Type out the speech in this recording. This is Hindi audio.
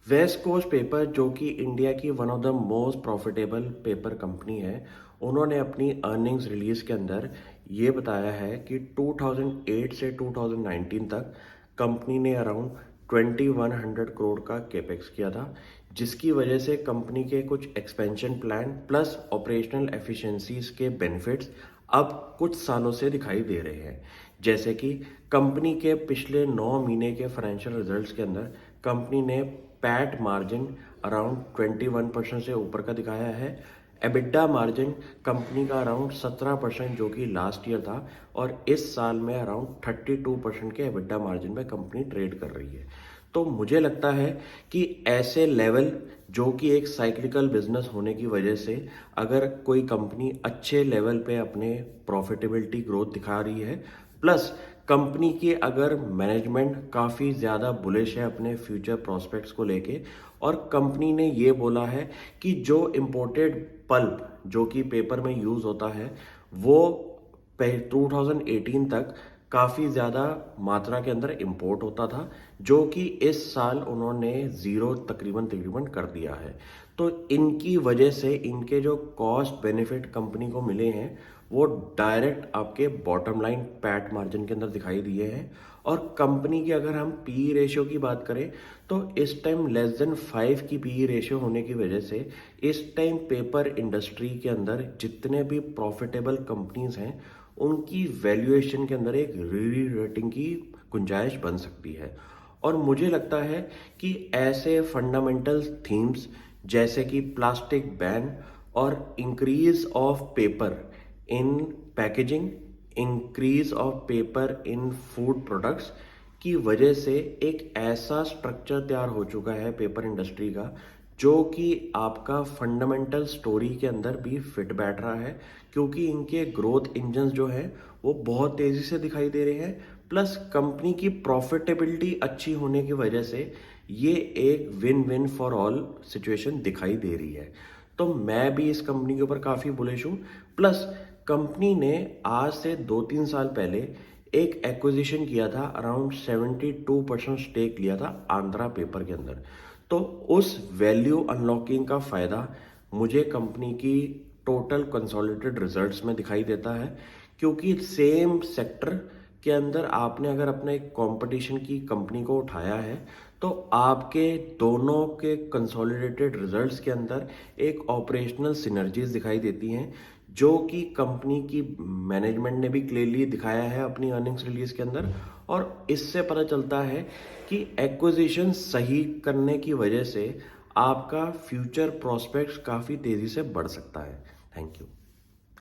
वेस्ट कोस्ट पेपर जो कि इंडिया की one of the most profitable paper company है, उन्होंने अपनी अर्निंग्स रिलीज के अंदर ये बताया है कि 2008 से 2019 तक कंपनी ने अराउंड 2100 करोड़ का केपेक्स किया था, जिसकी वजह से कंपनी के कुछ expansion plan plus operational efficiencies के बेनिफिट्स अब कुछ सालों से दिखाई दे रहे हैं। जैसे कि कंपनी के पिछले 9 महीने के फाइनेंशियल रिजल्ट्स के अंदर कंपनी ने पैट मार्जिन अराउंड 21% से ऊपर का दिखाया है। एबिटा मार्जिन कंपनी का अराउंड 17% जो कि लास्ट ईयर था, और इस साल में अराउंड 32% के एबिटा मार्जिन में कंपनी ट्रेड कर रही है। तो मुझे लगता है कि ऐसे लेवल जो कि एक साइक्लिकल बिजनेस होने की वजह से अगर कोई कंपनी अच्छे लेवल पे अपने प्रॉफिटेबिलिटी ग्रोथ दिखा रही है, प्लस कंपनी की अगर मैनेजमेंट काफ़ी ज़्यादा बुलिश है अपने फ्यूचर प्रॉस्पेक्ट्स को लेके, और कंपनी ने ये बोला है कि जो इम्पोर्टेड पल्प जो कि पेपर में यूज़ होता है वो 2018 तक काफ़ी ज़्यादा मात्रा के अंदर इंपोर्ट होता था, जो कि इस साल उन्होंने ज़ीरो तकरीबन तकरीबन कर दिया है। तो इनकी वजह से इनके जो कॉस्ट बेनिफिट कंपनी को मिले हैं वो डायरेक्ट आपके बॉटम लाइन पैट मार्जिन के अंदर दिखाई दिए हैं। और कंपनी की अगर हम पी रेशियो की बात करें तो इस टाइम लेस देन 5 की पी रेशियो होने की वजह से इस टाइम पेपर इंडस्ट्री के अंदर जितने भी प्रॉफिटेबल कंपनीज हैं उनकी वैल्यूएशन के अंदर एक री रेटिंग की गुंजाइश बन सकती है। और मुझे लगता है कि ऐसे फंडामेंटल थीम्स जैसे कि प्लास्टिक बैन और increase of paper in packaging, increase of paper in food products की वजह से एक ऐसा स्ट्रक्चर तैयार हो चुका है पेपर इंडस्ट्री का जो कि आपका फंडामेंटल स्टोरी के अंदर भी फिट बैठ रहा है, क्योंकि इनके ग्रोथ इंजन्स जो है वो बहुत तेज़ी से दिखाई दे रहे हैं, प्लस कंपनी की प्रॉफिटेबिलिटी अच्छी होने की वजह से ये एक win win for all situation दिखाई दे रही है। तो मैं भी इस कंपनी के ऊपर काफ़ी बुलिश हूँ। प्लस कंपनी ने आज से 2-3 साल पहले एक एक्विजिशन किया था, अराउंड 72% स्टेक लिया था आंध्रा पेपर के अंदर। तो उस वैल्यू अनलॉकिंग का फ़ायदा मुझे कंपनी की टोटल कंसोलिडेटेड रिजल्ट्स में दिखाई देता है, क्योंकि सेम सेक्टर के अंदर आपने अगर अपने कंपटीशन की कंपनी को उठाया है तो आपके दोनों के कंसोलिडेटेड रिजल्ट्स के अंदर एक ऑपरेशनल सिनर्जीज दिखाई देती हैं, जो कि कंपनी की मैनेजमेंट ने भी क्लियरली दिखाया है अपनी अर्निंग्स रिलीज के अंदर। और इससे पता चलता है कि एक्विजिशन सही करने की वजह से आपका फ्यूचर प्रॉस्पेक्ट्स काफ़ी तेज़ी से बढ़ सकता है। Thank you.